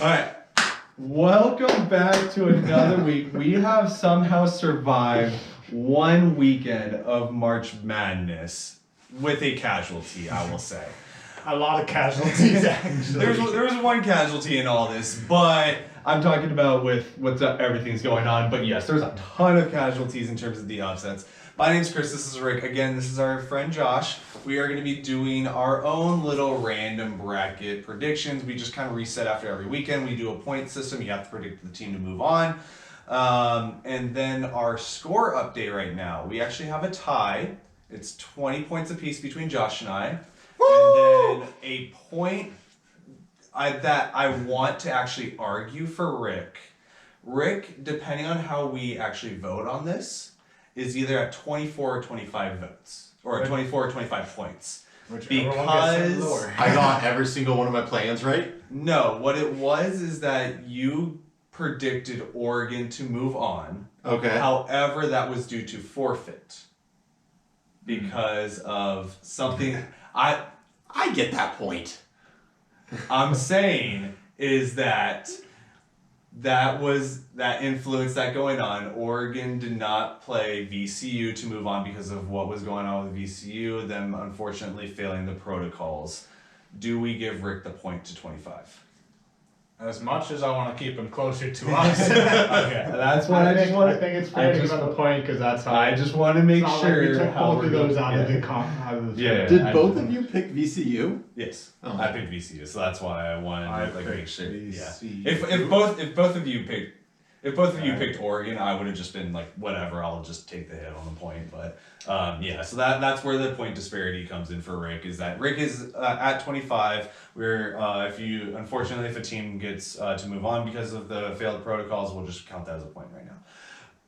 right. Welcome back to another week. We have somehow survived one weekend of March Madness with a casualty, I will say. A lot of casualties, actually. There was one casualty in all this, but I'm talking about with what's up, everything's going on. But yes, there's a ton of casualties in terms of the upsets. My name's Chris, this is Rick. Again, this is our friend Josh. We are going to be doing our own little random bracket predictions. We just kind of reset after every weekend. We do a point system. You have to predict the team to move on. And then our score update right now. We actually have a tie. It's 20 points apiece between Josh and I. Woo! And then a point that I want to actually argue for Rick. Rick, depending on how we actually vote on this, is either at 24 or 25 votes. Or 24 or 25 points. Because I got every single one of my plans right? No, what it was is that you predicted Oregon to move on. Okay. However, that was due to forfeit. Because of something I get that point. I'm saying is that influence that going on. Oregon did not play VCU to move on because of what was going on with VCU, them unfortunately failing the protocols. Do we give Rick the point to 25? As much as I want to keep him closer to us. Okay, that's what I just want. I think it's fair to give him the point because that's how. I just want to make sure we took how both of those out of the Yeah. Did both of you pick VCU? Yes, Oh. I picked VCU, so that's why I wanted to make sure. VCU. Yeah. If both of you picked Oregon, I would have just been like, whatever, I'll just take the hit on the point. But yeah, so that's where the point disparity comes in for Rick. Is that Rick is at 25. Where if a team gets to move on because of the failed protocols, we'll just count that as a point right now.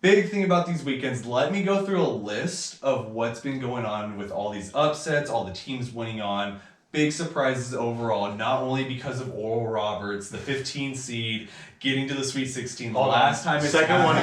Big thing about these weekends, let me go through a list of what's been going on with all these upsets, all the teams winning on. Big surprises overall, not only because of Oral Roberts, the 15 seed, getting to the Sweet 16. The last time The second one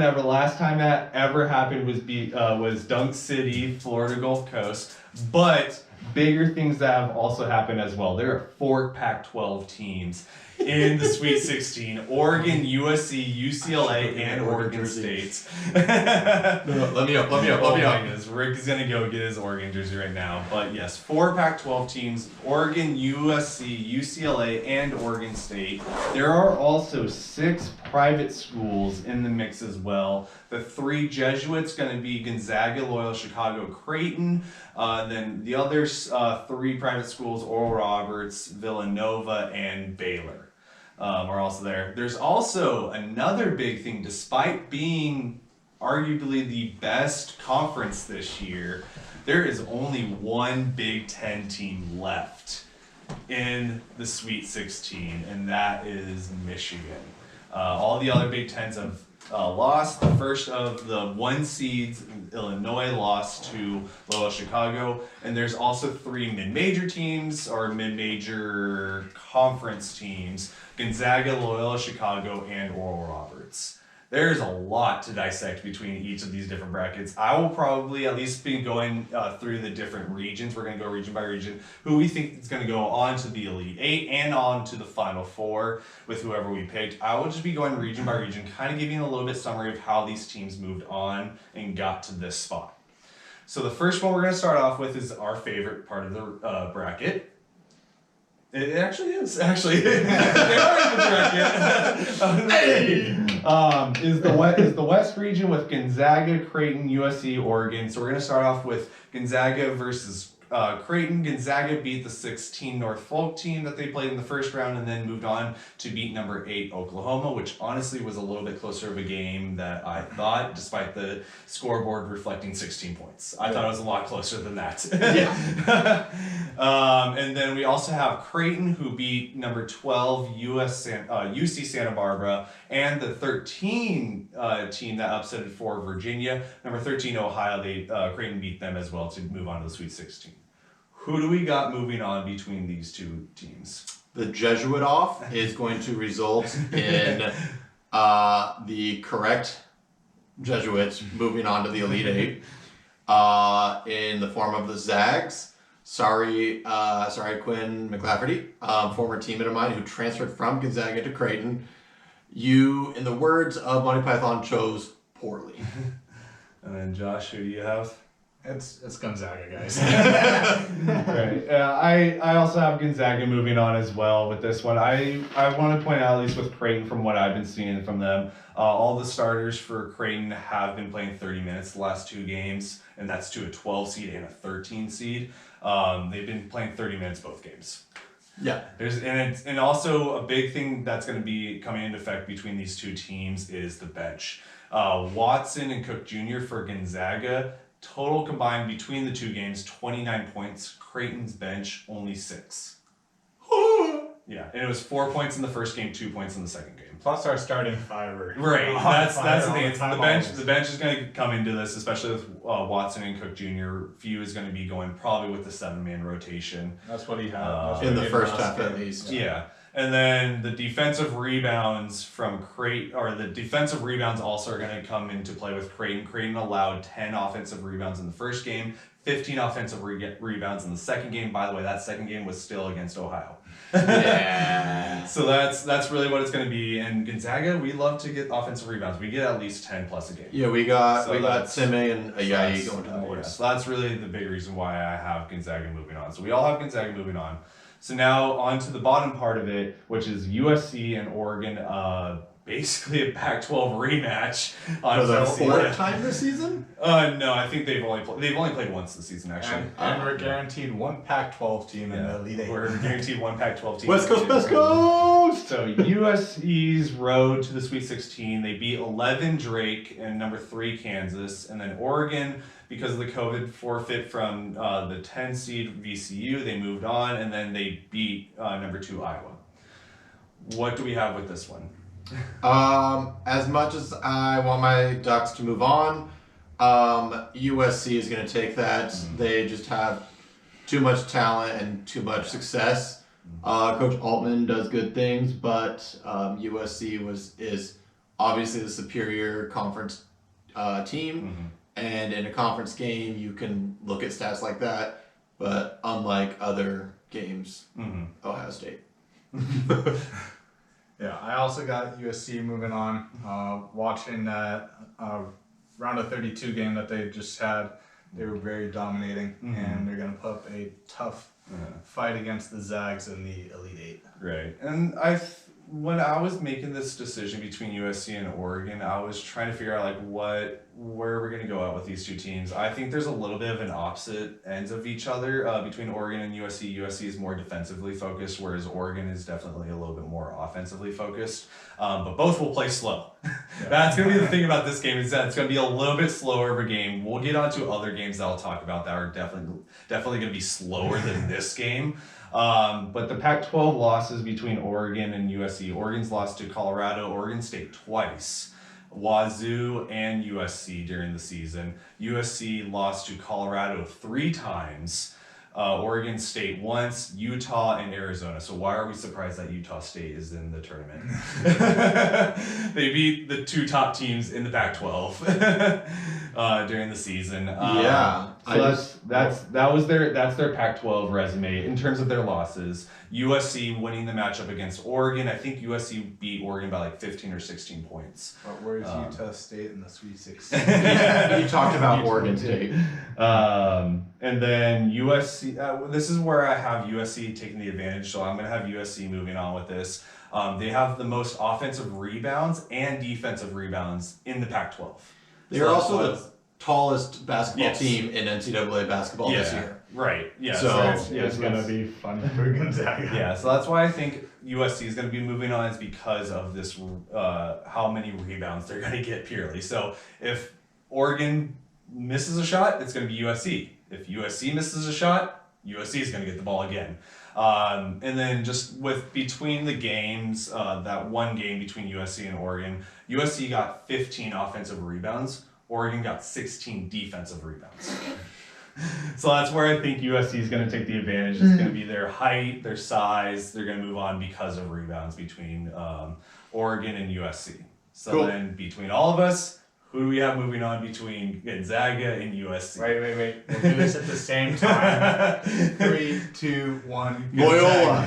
ever. Last time that ever happened was Dunk City, Florida Gulf Coast. But bigger things that have also happened as well. There are 4 Pac-12 teams in the Sweet 16. Oregon, USC, UCLA, and Oregon State. No, let me up. Goodness. Rick is going to go get his Oregon jersey right now. But yes, 4 Pac-12 teams, Oregon, USC, UCLA, and Oregon State. There are also 6 private schools in the mix as well. The 3 Jesuits going to be Gonzaga, Loyola Chicago, Creighton. Then the other 3 private schools, Oral Roberts, Villanova, and Baylor. Are also there. There's also another big thing, despite being arguably the best conference this year, there is only one Big Ten team left in the Sweet 16, and that is Michigan. All the other Big Tens have lost. The first of the 1 seeds, Illinois, lost to Loyola Chicago, and there's also 3 mid-major teams or mid-major conference teams, Gonzaga, Loyola Chicago, and Oral Roberts. There's a lot to dissect between each of these different brackets. I will probably at least be going through the different regions. We're going to go region by region. Who we think is going to go on to the Elite 8 and on to the Final 4 with whoever we picked. I will just be going region by region, kind of giving a little bit summary of how these teams moved on and got to this spot. So the first one we're going to start off with is our favorite part of the bracket. It actually is. They are in the bracket. Is the West region with Gonzaga, Creighton, USC, Oregon. So we're going to start off with Gonzaga versus Creighton. Gonzaga beat the 16 Norfolk team that they played in the first round and then moved on to beat number 8 Oklahoma, which honestly was a little bit closer of a game that I thought, despite the scoreboard reflecting 16 points. I thought it was a lot closer than that. Yeah. And then we also have Creighton, who beat number 12 UC Santa Barbara, and the 13 team that upsetted for Virginia, number 13 Ohio. Creighton beat them as well to move on to the Sweet 16. Who do we got moving on between these 2 teams? The Jesuit off is going to result in the correct Jesuits moving on to the Elite 8 in the form of the Zags. Sorry, Quinn McLafferty, former teammate of mine who transferred from Gonzaga to Creighton. You, in the words of Monty Python, chose poorly. And then Josh, who do you have? It's Gonzaga, guys. Right. I also have Gonzaga moving on as well with this one. I want to point out, at least with Creighton, from what I've been seeing from them, all the starters for Creighton have been playing 30 minutes the last 2 games, and that's to a 12 seed and a 13 seed. They've been playing 30 minutes both games. Yeah. And also a big thing that's going to be coming into effect between these two teams is the bench. Watson and Cook Jr. for Gonzaga, total combined between the 2 games, 29 points. Creighton's bench, only 6. Yeah, and it was 4 points in the first game, 2 points in the second game. Plus our starting 5. Right, that's the thing. It's time the bench. always. The bench is going to come into this, especially with Watson and Cook Jr. Few is going to be going probably with the 7-man rotation. That's what he had. That's what In he the did first last half, at game. least. Yeah. And then the defensive rebounds from Creighton, or the defensive rebounds also are going to come into play with Creighton. Creighton allowed 10 offensive rebounds in the first game, 15 offensive rebounds in the second game. By the way, that second game was still against Ohio. Yeah. So that's really what it's going to be. And Gonzaga, we love to get offensive rebounds. We get at least 10 plus a game. Yeah, we got So Sime that's- and Ayayi That's- going to the yeah, boards. so that's really the big reason why I have Gonzaga moving on. So we all have Gonzaga moving on. So now on to the bottom part of it, which is USC and Oregon. Basically a Pac-12 rematch. For the Honestly. 4th time this season? No, I think they've only played once this season actually. And we're guaranteed one Pac-12 team in the Elite 8. We're guaranteed one Pac-12 team. West Coast, West Coast! So USC's road to the Sweet 16. They beat 11 Drake and number 3 Kansas, and then Oregon, because of the COVID forfeit from the 10 seed VCU, they moved on, and then they beat number 2 Iowa. What do we have with this one? As much as I want my Ducks to move on, USC is going to take that. They just have too much talent and too much success. Coach Altman does good things, but USC is obviously the superior conference team. And in a conference game, you can look at stats like that, but unlike other games, Ohio State. Yeah, I also got USC moving on. Watching that round of 32 game that they just had, they were very dominating, and they're going to put up a tough fight against the Zags in the Elite 8. Right. And when I was making this decision between USC and Oregon, I was trying to figure out where we're going to go out with these 2 teams. I think there's a little bit of an opposite ends of each other between Oregon and USC. USC is more defensively focused, whereas Oregon is definitely a little bit more offensively focused. But both will play slow. That's going to be the thing about this game, is that it's going to be a little bit slower of a game. We'll get on to other games that I'll talk about that are definitely going to be slower than this game. But the Pac-12 losses between Oregon and USC. Oregon's lost to Colorado, Oregon State twice, Wazoo, and USC during the season. USC lost to Colorado 3 times, Oregon State once, Utah, and Arizona. So why are we surprised that Utah State is in the tournament? They beat the 2 top teams in the Pac-12 during the season. So that's their Pac-12 resume in terms of their losses. USC winning the matchup against Oregon. I think USC beat Oregon by 15 or 16 points. But where's Utah State in the Sweet 16? You talked about Oregon State. And then USC, this is where I have USC taking the advantage, so I'm going to have USC moving on with this. They have the most offensive rebounds and defensive rebounds in the Pac-12. They're also the tallest basketball Yes. team in NCAA basketball this year. Right. Yeah. So- It's going to be fun for Gonzaga. Yeah, so that's why I think USC is going to be moving on, is because of this, how many rebounds they're going to get purely. So if Oregon misses a shot, it's going to be USC. If USC misses a shot, USC is going to get the ball again. And then just between the games, that one game between USC and Oregon, USC got 15 offensive rebounds. Oregon got 16 defensive rebounds. So that's where I think USC is going to take the advantage. It's going to be their height, their size. They're going to move on because of rebounds between Oregon and USC. So Cool. then between all of us, Who do we have moving on between Gonzaga and USC? Wait. We'll do this at the same time. 3, 2, 1. Loyola.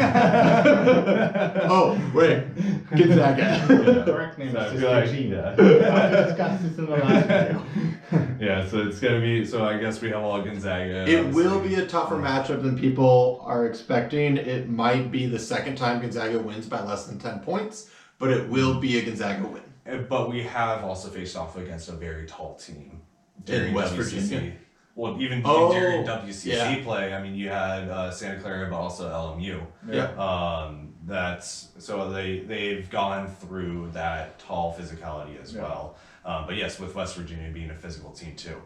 Oh, wait. Gonzaga. Correct name So I is feel like- Virginia. We discussed this in the last video. Yeah, so it's gonna be. So I guess we have all Gonzaga. It will be a tougher matchup than people are expecting. It might be the second time Gonzaga wins by less than 10 points, but it will be a Gonzaga win. But we have also faced off against a very tall team In West WCC. Virginia? Well, even Oh, during WCC yeah. play, I mean, you had Santa Clara, but also LMU. Yeah. That's so they've gone through that tall physicality as Yeah. well. But yes, with West Virginia being a physical team too.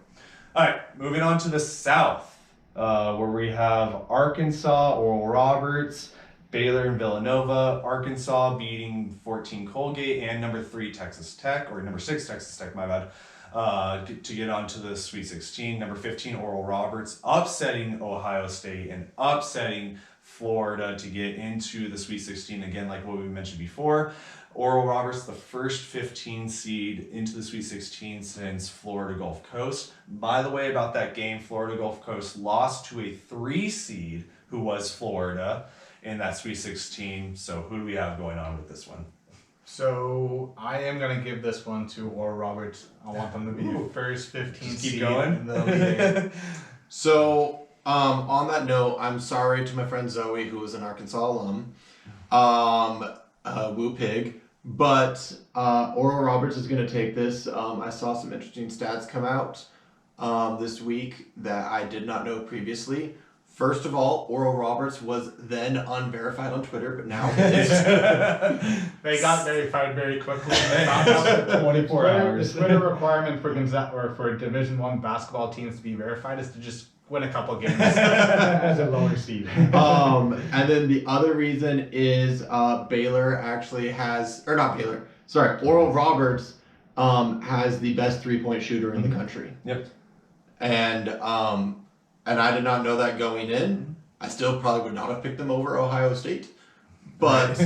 All right, moving on to the South, where we have Arkansas, Oral Roberts, Baylor, and Villanova. Arkansas beating 14 Colgate and number 3 Texas Tech, or number 6 Texas Tech, my bad, to get onto the Sweet 16. Number 15 Oral Roberts upsetting Ohio State and upsetting Florida to get into the Sweet 16 again, like what we mentioned before. Oral Roberts, the first 15 seed into the Sweet 16 since Florida Gulf Coast. By the way, about that game, Florida Gulf Coast lost to a 3 seed who was Florida in that Sweet 16. So who do we have going on with this one? So I am gonna give this one to Oral Roberts. I want them to be the first 15 Just keep seed going. in the Elite Eight. So, on that note, I'm sorry to my friend Zoe, who was an Arkansas alum. Woo pig. But Oral Roberts is going to take this. I saw some interesting stats come out this week that I did not know previously. First of all, Oral Roberts was then unverified on Twitter, but now is. They got verified very quickly. 24 hours. The Twitter requirement for Gonzaga or for Division I basketball teams to be verified is to just win a couple games. As a lower seed. And then the other reason is Baylor actually has, or not Baylor, sorry, Oral Roberts has the best 3-point shooter in the country. Yep. And I did not know that going in. I still probably would not have picked them over Ohio State. But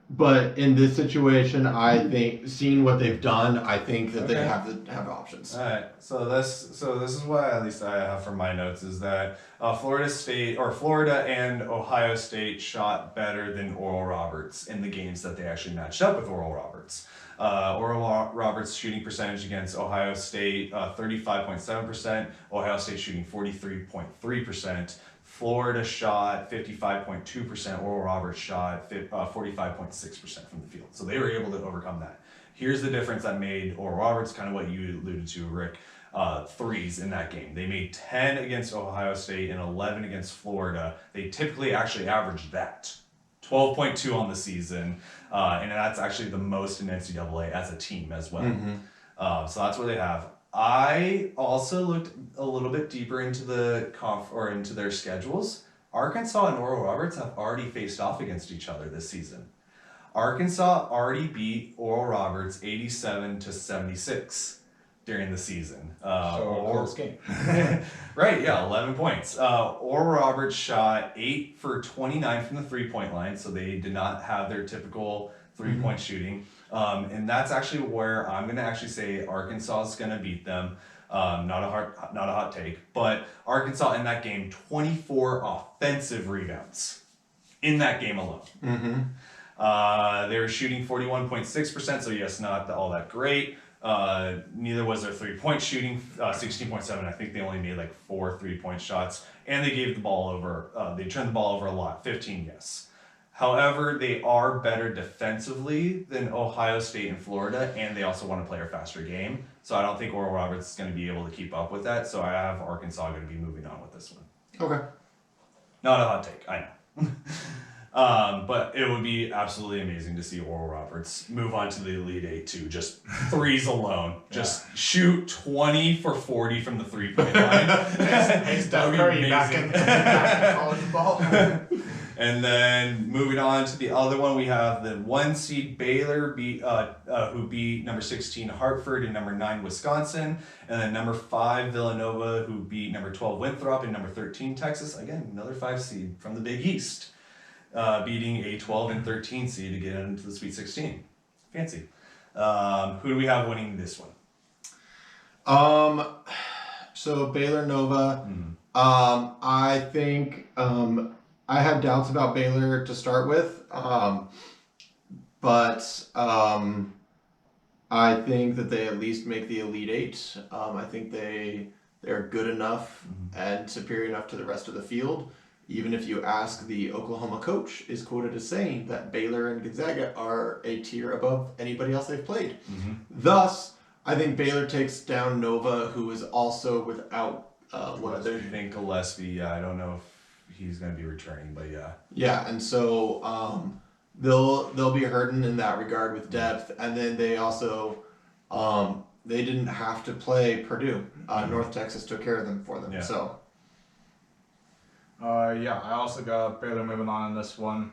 but in this situation, I think seeing what they've done, I think that they Okay. have options. All right, so this is what at least I have from my notes is that Florida and Ohio State shot better than Oral Roberts in the games that they actually matched up with Oral Roberts. Oral Roberts shooting percentage against Ohio State 35.7%, Ohio State shooting 43.3%. Florida shot 55.2%, Oral Roberts shot 45.6% from the field. So they were able to overcome that. Here's the difference that made Oral Roberts, kind of what you alluded to, Rick, threes in that game. They made 10 against Ohio State and 11 against Florida. They typically actually averaged that. 12.2 on the season, and that's actually the most in NCAA as a team as well. So that's what they have. I also looked a little bit deeper into the into their schedules. Arkansas and Oral Roberts have already faced off against each other this season. Arkansas already beat Oral Roberts 87-76 during the season. So a close game. Right, yeah, 11 points. Oral Roberts shot 8 for 29 from the 3-point line, so they did not have their typical 3-point shooting. And that's actually where I'm going to actually say Arkansas is going to beat them. Not a hot take, but Arkansas in that game, 24 offensive rebounds in that game alone. They were shooting 41.6%, so yes, not all that great. Neither was their 3-point shooting, 16.7. I think they only made like 4 3-point shots, and they gave the ball over. They turned the ball over a lot, 15, yes. However, they are better defensively than Ohio State and Florida, and they also want to play a faster game. So I don't think Oral Roberts is going to be able to keep up with that. So I have Arkansas going to be moving on with this one. Okay. Not a hot take, I know. But it would be absolutely amazing to see Oral Roberts move on to the Elite Eight too. Just threes alone. Just shoot 20 for 40 from the 3-point line. Hey, Steph Curry back in college ball. And then moving on to the other one, we have the 1 seed Baylor who beat number 16 Hartford and number 9 Wisconsin, and then number 5 Villanova who beat number 12 Winthrop and number 13 Texas. Again, another 5 seed from the Big East, beating a 12 and 13 seed to get into the Sweet 16. Fancy. Who do we have winning this one? So Baylor Nova. Mhm. I think I have doubts about Baylor to start with, but I think that they at least make the Elite Eight. I think they're good enough and superior enough to the rest of the field. Even if you ask the Oklahoma coach, is quoted as saying that Baylor and Gonzaga are a tier above anybody else they've played. Thus, I think Baylor takes down Nova, who is also without one of I their. think Gillespie. I don't know if he's going to be returning, but yeah. Yeah, and so they'll be hurting in that regard with depth, and then they also they didn't have to play Purdue. North Texas took care of them for them. Yeah. So Yeah, I also got Baylor moving on in this one.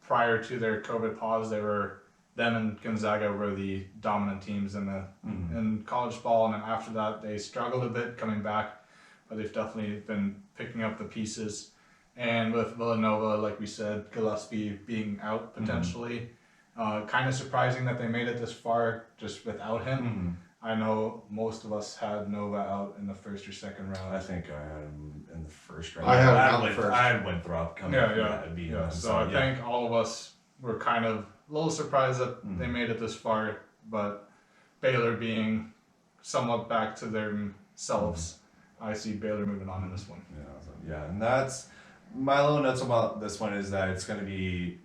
Prior to their COVID pause, them and Gonzaga were the dominant teams in college ball, and then after that they struggled a bit coming back, but they've definitely been picking up the pieces. And with Villanova, like we said, Gillespie being out potentially, kind of surprising that they made it this far just without him. I know most of us had Nova out in the first or second round. I think I had him in the first round. I had him out in the first. I had Winthrop coming. Beating him, So I think all of us were kind of a little surprised that they made it this far, but Baylor being somewhat back to themselves, I see Baylor moving on in this one. And that's my little notes about this one is that it's going to be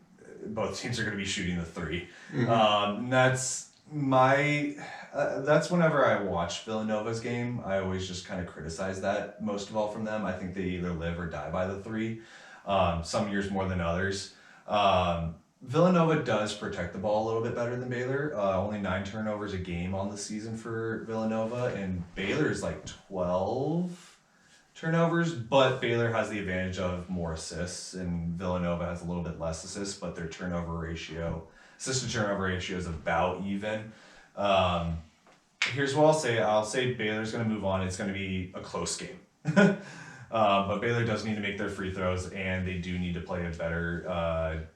both teams are going to be shooting the three. And that's that's whenever I watch Villanova's game, I always just kind of criticize that most of all from them. I think they either live or die by the three. Some years more than others. Villanova does protect the ball a little bit better than Baylor. Only 9 turnovers a game on the season for Villanova, and Baylor is like 12 turnovers, but Baylor has the advantage of more assists, and Villanova has a little bit less assists, but their assist to turnover ratio is about even. Here's what I'll say Baylor's going to move on. It's going to be a close game. But Baylor does need to make their free throws, and they do need to play a better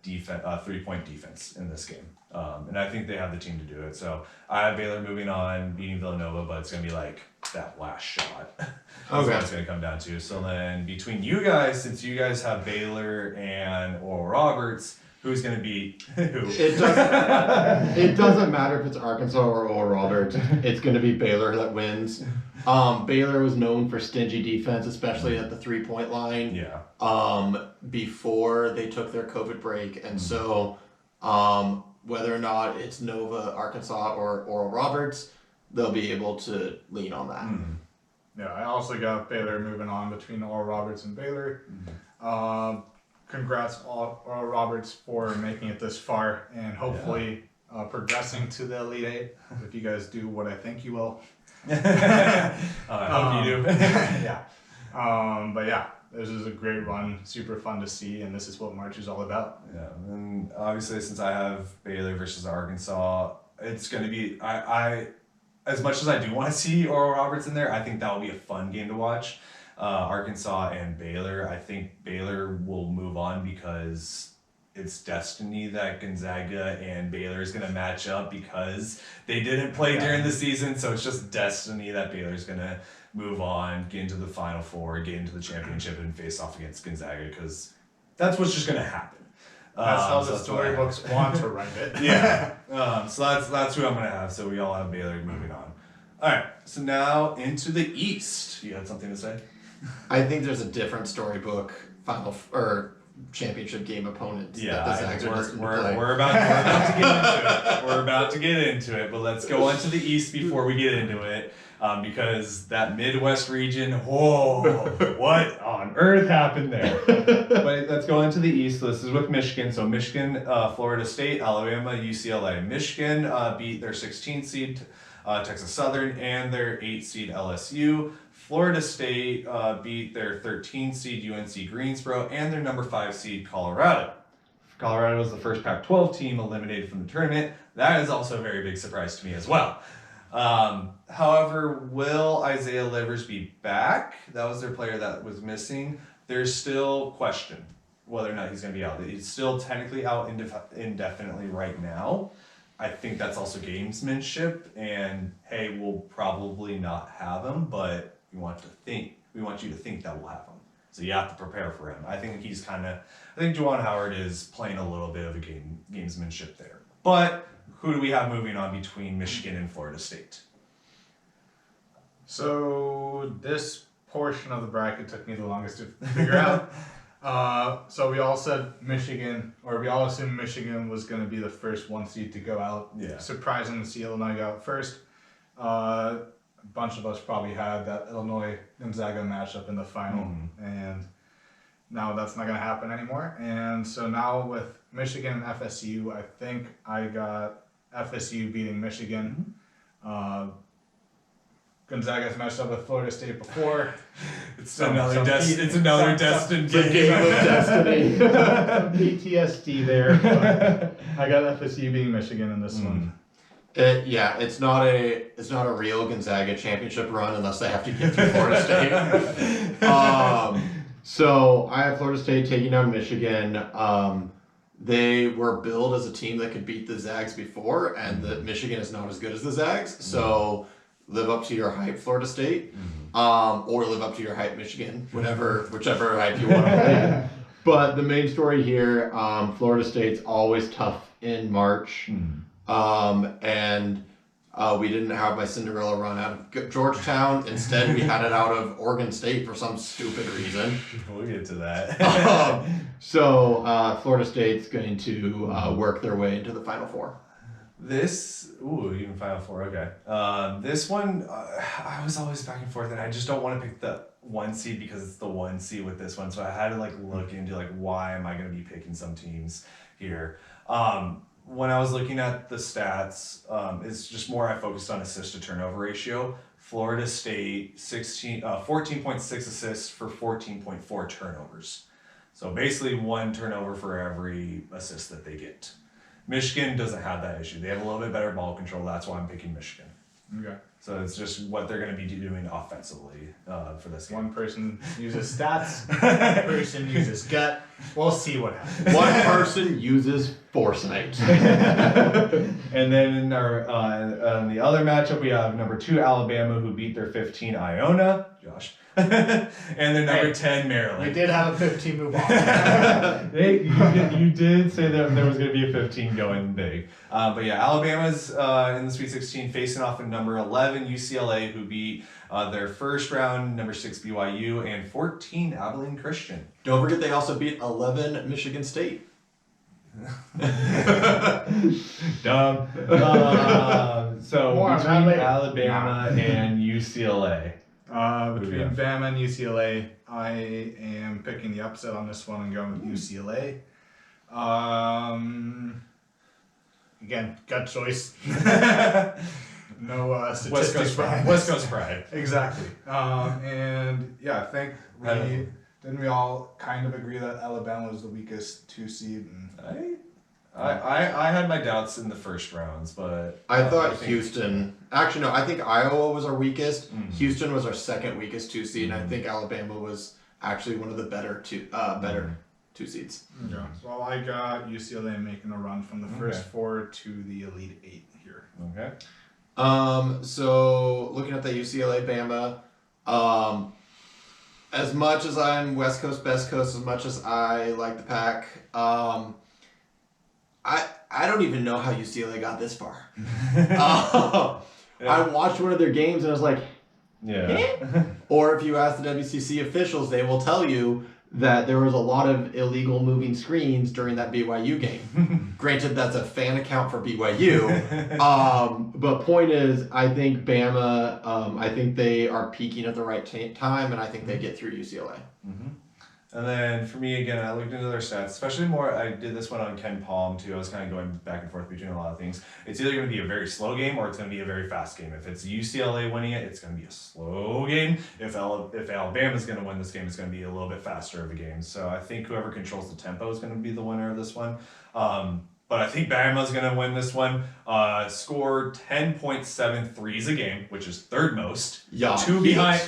three-point defense in this game. And I think they have the team to do it. So I have Baylor moving on, beating Villanova, but it's going to be like that last shot. That's what it's going to come down to. So then between you guys, since you guys have Baylor and Oral Roberts, who's going to beat who? it doesn't matter if it's Arkansas or Oral Roberts. It's going to be Baylor that wins. Baylor was known for stingy defense, especially at the 3-point line. Yeah. Before they took their COVID break, and so whether or not it's Nova, Arkansas, or Oral Roberts, they'll be able to lean on that. Yeah, I also got Baylor moving on between Oral Roberts and Baylor. Congrats, Oral Roberts, for making it this far and hopefully progressing to the Elite Eight. If you guys do what I think you will. I hope you do. Yeah. But yeah, this is a great run, super fun to see, and this is what March is all about. Yeah, and obviously since I have Baylor versus Arkansas, it's going to be I as much as I do want to see Oral Roberts in there, I think that will be a fun game to watch. Arkansas and Baylor, I think Baylor will move on because it's destiny that Gonzaga and Baylor is going to match up because they didn't play during the season. So it's just destiny that Baylor's going to move on, get into the Final Four, get into the championship, and face off against Gonzaga because that's what's just going to happen. That's how so the storybooks want to write it. Yeah. So that's who I'm going to have. So we all have Baylor moving on. All right. So now into the East. You had something to say? I think there's a different storybook championship game opponent that the Zags are destined to play. We're about to get into it. We're about to get into it, but let's go on to the East before we get into it, because that Midwest region, what on earth happened there? But let's go into the East. This is with Michigan. So Michigan, Florida State, Alabama, UCLA. Michigan beat their 16th seed, Texas Southern, and their 8th seed, LSU. Florida State beat their 13th seed UNC Greensboro and their number 5 seed Colorado. Colorado was the first Pac-12 team eliminated from the tournament. That is also a very big surprise to me as well. However, will Isaiah Livers be back? That was their player that was missing. There's still question whether or not he's going to be out. He's still technically out indefinitely right now. I think that's also gamesmanship, and hey, we'll probably not have him, but we want you to think that we'll have him. So you have to prepare for him. I think Juwan Howard is playing a little bit of a gamesmanship there. But who do we have moving on between Michigan and Florida State? So this portion of the bracket took me the longest to figure out. So we all said Michigan, or we all assumed Michigan was going to be the first 1 seed to go out. Yeah. Surprising to see Illinois go out first. A bunch of us probably had that Illinois-Gonzaga matchup in the final, and now that's not going to happen anymore. And so now with Michigan and FSU, I think I got FSU beating Michigan. Gonzaga's matched up with Florida State before. It's another destined It's a game of destiny. Some PTSD there. But I got FSU beating Michigan in this one. It's not a real Gonzaga championship run unless they have to get through Florida State. So I have Florida State taking down Michigan. They were billed as a team that could beat the Zags before, and that Michigan is not as good as the Zags. So live up to your hype, Florida State, or live up to your hype, Michigan, whichever hype you want to play. But the main story here, Florida State's always tough in March. And we didn't have my Cinderella run out of Georgetown. Instead, we had it out of Oregon State for some stupid reason. We'll get to that. So Florida State's going to work their way into the Final Four. Even Final Four, okay. This one, I was always back and forth, and I just don't want to pick the 1 seed because it's the 1 seed with this one. So I had to look into why am I going to be picking some teams here. When I was looking at the stats, it's just more I focused on assist to turnover ratio. Florida State 14.6 assists for 14.4 turnovers. So basically 1 turnover for every assist that they get. Michigan doesn't have that issue. They have a little bit better ball control. That's why I'm picking Michigan. Okay. So it's just what they're going to be doing offensively for this game. One person uses stats, one person uses gut. We'll see what happens. One person uses foresight. And then in on the other matchup, we have number 2 Alabama, who beat their 15 Iona, Josh, and then number 10 Maryland. We did have a 15 move on. You did say that there was going to be a 15 going big. But yeah, Alabama's in the Sweet 16 facing off in number 11 UCLA, who beat their first round number 6 BYU and 14 Abilene Christian. Don't forget they also beat 11 Michigan State. Dumb. So More on between that later. Alabama and UCLA. Between Bama and UCLA, I am picking the upset on this one and going with UCLA. Again, gut choice. No statistics behind West this. Coast pride. Exactly. And yeah, I think didn't we all kind of agree that Alabama was the weakest 2 seed? And I had my doubts in the first rounds, but I thought think- Houston. Actually, no. I think Iowa was our weakest. Houston was our second weakest 2 seed, and I think Alabama was actually one of the better 2 seeds. yeah. So I got UCLA making a run from the first 4 to the Elite 8 here. Okay. So looking at the UCLA Bama, as much as I'm West Coast, Best Coast, as much as I like the Pac, I don't even know how UCLA got this far. I watched one of their games and I was like, Yeah. or if you ask the WCC officials, they will tell you that there was a lot of illegal moving screens during that BYU game. Granted, that's a fan account for BYU. But point is, I think Bama, I think they are peaking at the right time, and I think they get through UCLA. And then for me, again, I looked into their stats, especially more, I did this one on Ken Palm too. I was kind of going back and forth between a lot of things. It's either going to be a very slow game or it's going to be a very fast game. If it's UCLA winning it, it's going to be a slow game. If Alabama's going to win this game, it's going to be a little bit faster of a game. So I think whoever controls the tempo is going to be the winner of this one. But I think Bama's going to win this one. Score 10.7 threes a game, which is third most. Yeah, Two behind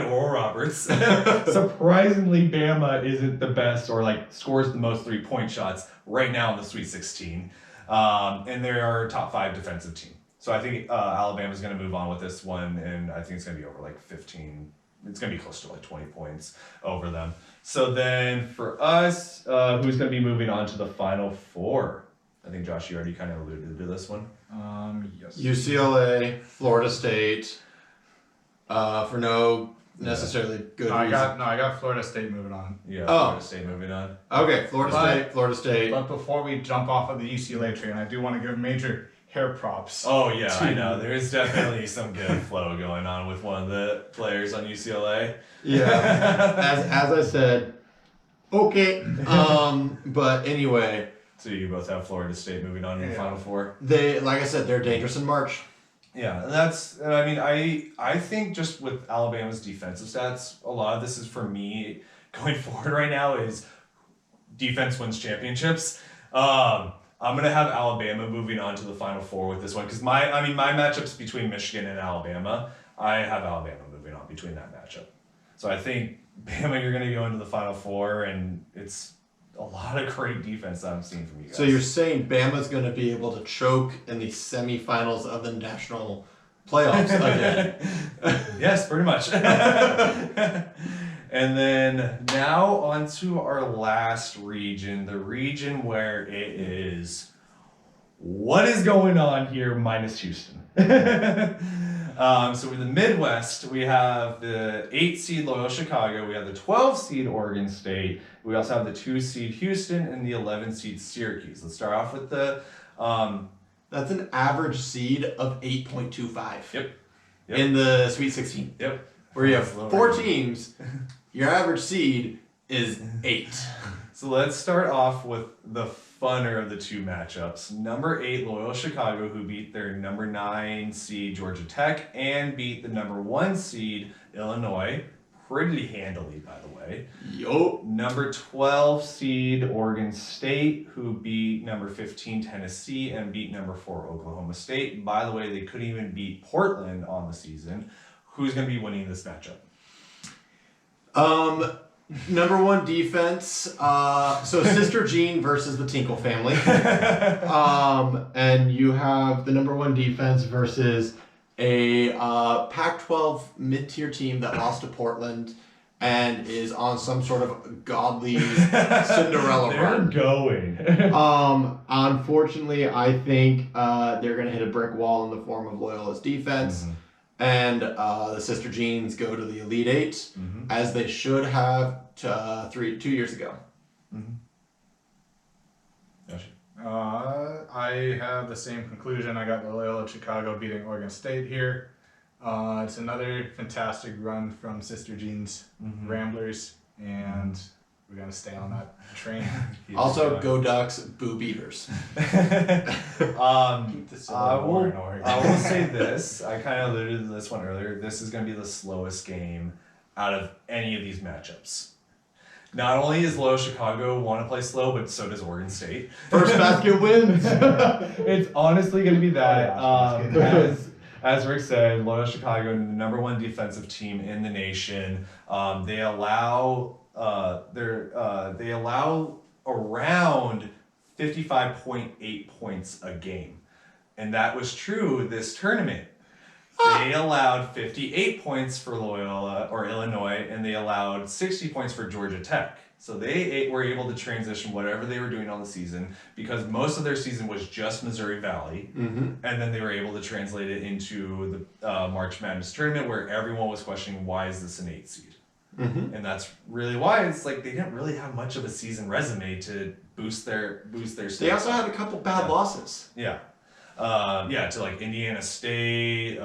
Oral Roberts. Surprisingly, Bama isn't the best or scores the most 3-point shots right now in the Sweet 16. And they are a top 5 defensive team. So I think Alabama's going to move on with this one, and I think it's going to be over like 15. It's going to be close to like 20 points over them. So then for us, who's going to be moving on to the Final Four? I think, Josh, you already kind of alluded to this one. Yes. UCLA, Florida State, for no necessarily good I reason. got Florida State moving on. Yeah, Oh. Florida State moving on. Okay, Florida State. But before we jump off of the UCLA train, I do want to give major hair props. Oh, yeah, I know. There's definitely some good flow going on with one of the players on UCLA. Yeah, as I said, okay. But anyway, So you both have Florida State moving on in the Yeah. Final Four. they, like I said, they're dangerous in March. Yeah, and I mean, I think just with Alabama's defensive stats, a lot of this is for me going forward right now is defense wins championships. I'm gonna have Alabama moving on to the Final Four with this one because my matchups between Michigan and Alabama, I have Alabama moving on between that matchup. So I think Bama, you're gonna go into the Final Four, and it's a lot of great defense that I'm seeing from you guys. So you're saying Bama's going to be able to choke in the semifinals of the national playoffs again? Yes, pretty much. And then now on to our last region, the region where it is what is going on here minus Houston. So in the Midwest, we have the 8 seed Loyola Chicago, we have the 12 seed Oregon State, we also have the 2 seed Houston, and the 11 seed Syracuse. Let's start off with the That's an average seed of 8.25. Yep. In the Sweet 16. Yep. Where you have That's a little 4 crazy. teams, your average seed is 8. So let's start off with the funner of the two matchups. Number 8, Loyola Chicago, who beat their number 9 seed Georgia Tech and beat the number 1 seed Illinois pretty handily, by the way. Yo. Number 12 seed Oregon State, who beat number 15 Tennessee and beat number 4 Oklahoma State. By the way, they couldn't even beat Portland on the season. Who's going to be winning this matchup? Number 1 defense. So Sister Jean versus the Tinkle family. And you have the number 1 defense versus a Pac-12 mid-tier team that lost to Portland and is on some sort of godly Cinderella They're run. going. Unfortunately, I think they're going to hit a brick wall in the form of Loyola's defense. Mhm. And the Sister Jeans go to the Elite 8, Mhm. as they should have 2 years ago. Gotcha. I have the same conclusion. I got Loyola Chicago beating Oregon State here. It's another fantastic run from Sister Jean's Ramblers, and we're gonna stay on that train. Also, go Ducks, boo Beavers. Um, Keep the I Civil War will, in Oregon. I will say this. I kind of alluded to this one earlier. This is going to be the slowest game out of any of these matchups. Not only is Loyola Chicago want to play slow, but so does Oregon State. First basket wins. It's honestly going to be that. Oh, yeah. As Rick said, Loyola Chicago, the number 1 defensive team in the nation. They allow they allow around 55.8 points a game, and that was true this tournament. They allowed 58 points for Loyola or Illinois, and they allowed 60 points for Georgia Tech. So they were able to transition whatever they were doing all the season, because most of their season was just Missouri Valley, and then they were able to translate it into the March Madness tournament, where everyone was questioning, why is this an 8 seed? And that's really why. It's like they didn't really have much of a season resume to boost their They stats. also had a couple bad losses. Yeah. To like Indiana State, and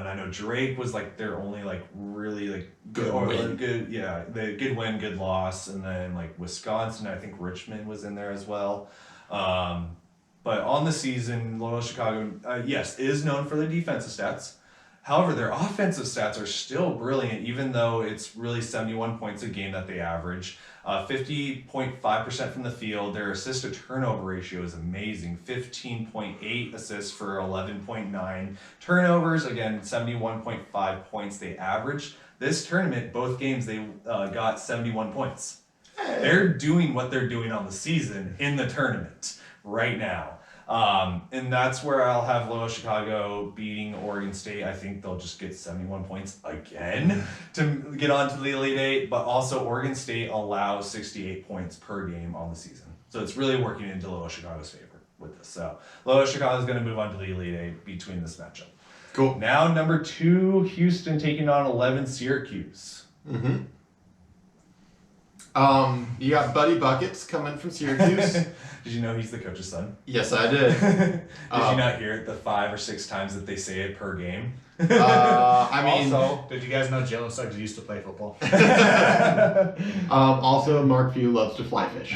I know Drake was like their only like really like Good win. The good win, good loss, and then like Wisconsin, I think Richmond was in there as well. But on the season, Loyola Chicago, yes, is known for their defensive stats. However, their offensive stats are still brilliant, even though it's really 71 points a game that they average. 50.5% from the field. Their assist to turnover ratio is amazing. 15.8 assists for 11.9 turnovers. Again, 71.5 points they averaged. This tournament, both games, they got 71 points. They're doing what they're doing on the season in the tournament right now. And that's where I'll have Loyola Chicago beating Oregon State. I think they'll just get 71 points again to get on to the Elite Eight, but also Oregon State allows 68 points per game on the season. So it's really working into Loyola Chicago's favor with this. So Loyola Chicago is going to move on to the Elite Eight between this matchup. Cool. Now, number 2, Houston taking on 11 Syracuse. Mm-hmm. You got Buddy Buckets coming from Syracuse. Did you know he's the coach's son? Yes, I did. Did you not hear it the 5 or 6 times that they say it per game? I mean, Also, did you guys know Jalen Suggs used to play football? also Mark Few loves to fly fish.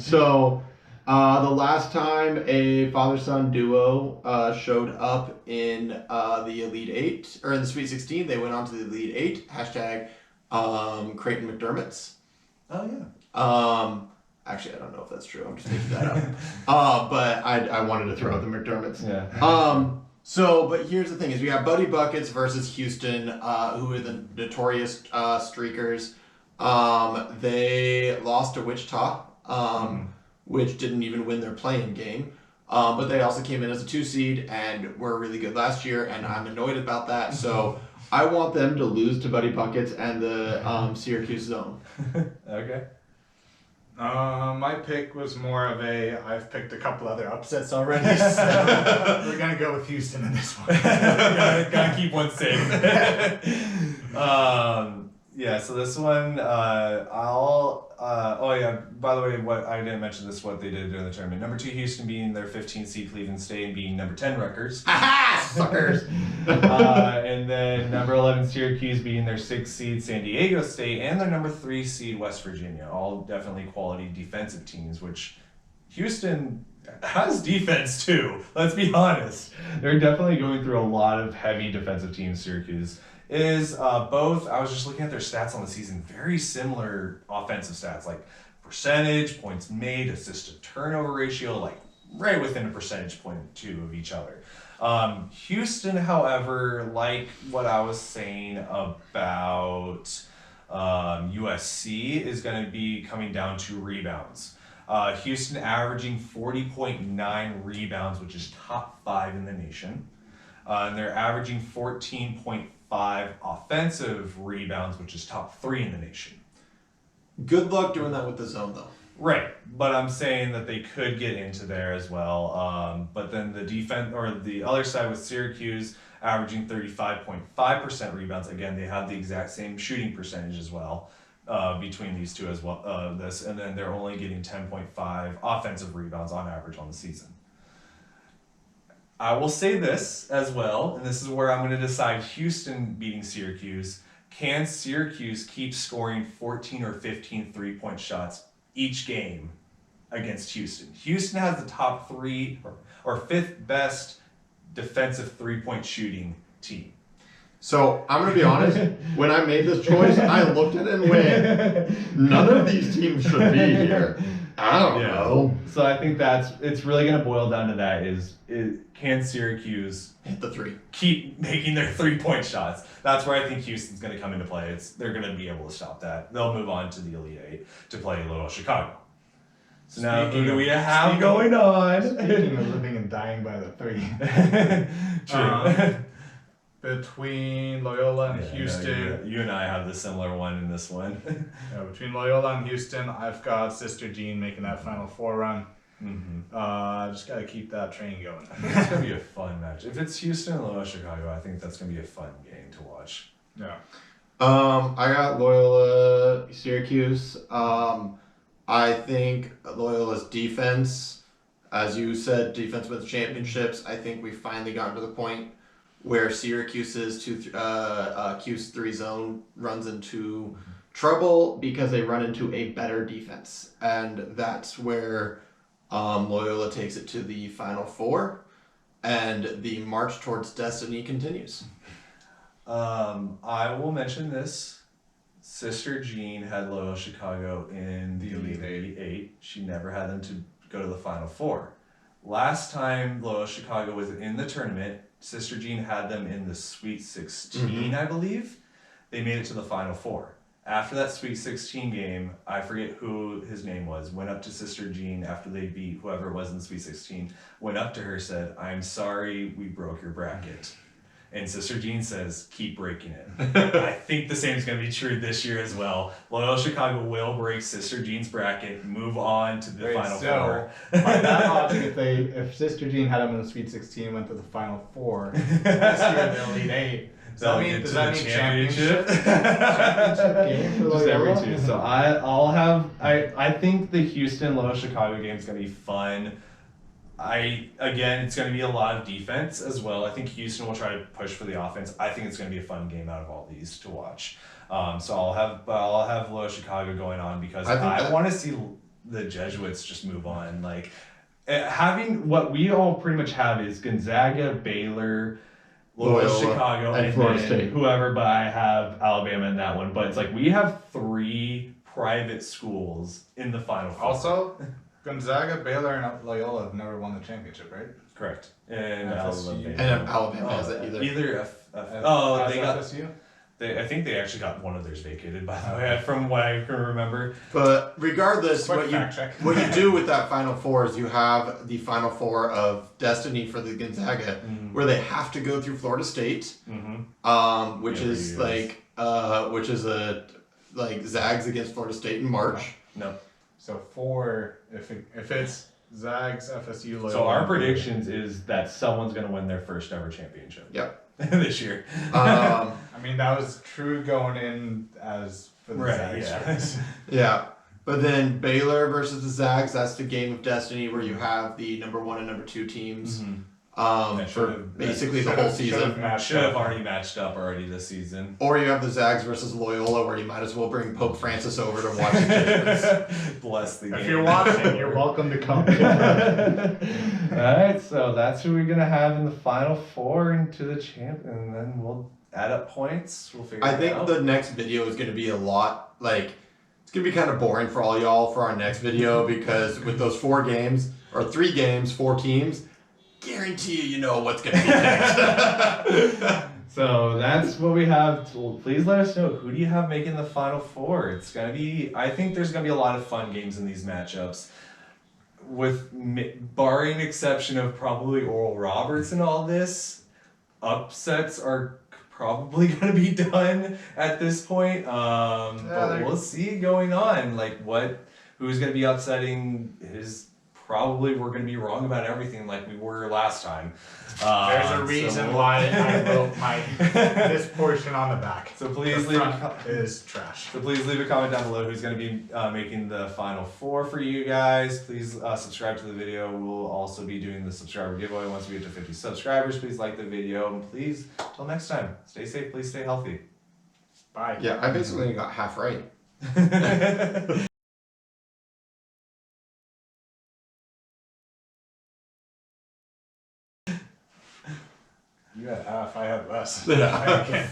So, the last time a father-son duo showed up in the Elite Eight or in the Sweet 16, they went on to the Elite Eight. Hashtag Creighton McDermott's. Oh yeah. Actually, I don't know if that's true. I'm just making that up. But I wanted to throw out the McDermott's. Yeah. So, but here's the thing: is we have Buddy Buckets versus Houston, who are the notorious streakers. They lost to Wichita, which didn't even win their play-in game. But they also came in as a 2 seed and were really good last year, and I'm annoyed about that. So I want them to lose to Buddy Buckets and the Syracuse Zone. Okay. My pick was more of I've picked a couple other upsets already, so we're going to go with Houston in this one. gotta keep one safe. Yeah, so this one, by the way, what I didn't mention this, what they did during the tournament. Number 2, Houston beating their 15 seed Cleveland State and beating number 10 Rutgers. Aha! Suckers! And then number 11 Syracuse beating their 6 seed San Diego State and their number 3 seed West Virginia. All definitely quality defensive teams, which Houston has defense too. Let's be honest. They're definitely going through a lot of heavy defensive teams, Syracuse. Is both, I was just looking at their stats on the season, very similar offensive stats, like percentage, points made, assist to turnover ratio, like right within a percentage point or two of each other. Houston, however, like what I was saying about USC, is going to be coming down to rebounds. Houston averaging 40.9 rebounds, which is top 5 in the nation. And they're averaging 14.5 offensive rebounds, which is top 3 in the nation. Good luck doing that with the zone, though. Right, but I'm saying that they could get into there as well. But then the defense, or the other side with Syracuse, averaging 35.5% rebounds. Again, they have the exact same shooting percentage as well between these two as well. And then they're only getting 10.5 offensive rebounds on average on the season. I will say this as well, and this is where I'm going to decide Houston beating Syracuse. Can Syracuse keep scoring 14 or 15 3-point shots each game against Houston? Houston has the top 3 or 5th best defensive 3-point shooting team. So, I'm going to be honest, when I made this choice, I looked at it and went, none of these teams should be here. I don't know. So I think it's really going to boil down to that can Syracuse Hit the 3. keep making their 3-point shots? That's where I think Houston's going to come into play. They're going to be able to stop that. They'll move on to the Elite Eight to play Loyola Chicago. So now, who do we have going on? Speaking of living and dying by the 3. True. Between Loyola and Houston. You and I have the similar one in this one. Yeah, between Loyola and Houston, I've got Sister Jean making that Final Four run. Just got to keep that train going. It's going to be a fun match. If it's Houston and Loyola Chicago, I think that's going to be a fun game to watch. Yeah. I got Loyola, Syracuse. I think Loyola's defense, as you said, defense wins championships. I think we finally gotten to the point where Syracuse's Q3 zone runs into trouble because they run into a better defense. And that's where Loyola takes it to the Final Four, and the march towards destiny continues. I will mention this. Sister Jean had Loyola Chicago in the Elite Eight. She never had them to go to the Final Four. Last time Loyola Chicago was in the tournament, Sister Jean had them in the Sweet 16, I believe. They made it to the Final Four. after that Sweet 16 game, I forget who his name was, went up to Sister Jean after they beat whoever it was in the Sweet 16, went up to her, said, "I'm sorry we broke your bracket." And Sister Jean says, "Keep breaking it." I think the same is going to be true this year as well. Loyola Chicago will break Sister Jean's bracket, move on to the Wait, Final so, Four. By that logic, if Sister Jean had them in the Sweet 16, went to the Final Four, this year they'll lead 8. They'll get Does to that the mean championship. championship game for Just every Loyola? two. So I think the Houston Loyola Chicago game is gonna be fun. It's gonna be a lot of defense as well. I think Houston will try to push for the offense. I think it's gonna be a fun game out of all these to watch. So I'll have Loyola Chicago going on because I want to see the Jesuits just move on. Like having what we all pretty much have is Gonzaga, Baylor, Loyola Chicago, and and Florida then State. whoever, but I have Alabama in that one. But it's like we have 3 private schools in the Final Four. Also, Gonzaga, Baylor, and Loyola have never won the championship, right? Correct. And FSU. Alabama hasn't either. They got. FSU? I think they actually got one of theirs vacated, by the way, from what I can remember. But regardless, Quick fact check. what you do with that Final Four is you have the Final Four of destiny for the Gonzaga, where they have to go through Florida State, which Every is year. like Zags against Florida State in March. No. So if it's Zags, FSU, Loyola. So our predictions is that someone's going to win their first ever championship. Yep. This year. Um, I mean, that was true going in as for the Right, Zags. yeah. yeah. But then Baylor versus the Zags, that's the game of destiny where you have the number 1 and number 2 teams That for should've- basically the Should've- whole should've season. matched Should have up. already matched up already this season. Or you have the Zags versus Loyola where you might as well bring Pope Francis over to watch the Jesuits. Bless the game. If you're watching, you're welcome to come. Alright, so that's who we're going to have in the Final Four into the champ, and then we'll add up points. We'll figure I it think out. the next video is going to be a lot like it's going to be kind of boring for all y'all for our next video because with those 4 games or 3 games, 4 teams, guarantee you know what's going to be next. So that's what we have. Please let us know, who do you have making the Final Four? It's gonna be. I think there's gonna be a lot of fun games in these matchups, with barring exception of probably Oral Roberts and all this. Upsets are probably gonna be done at this point. But we'll see going on. Like who's gonna be upsetting is. Probably we're going to be wrong about everything like we were last time. There's a reason why I wrote this portion on the back. So please The leave front is trash. So please leave a comment down below who's going to be making the Final Four for you guys. Please subscribe to the video. We'll also be doing the subscriber giveaway once we get to 50 subscribers. Please like the video. And please, till next time, stay safe. Please stay healthy. Bye. Yeah, I basically got half right. You had half, I had less. Yeah. Okay.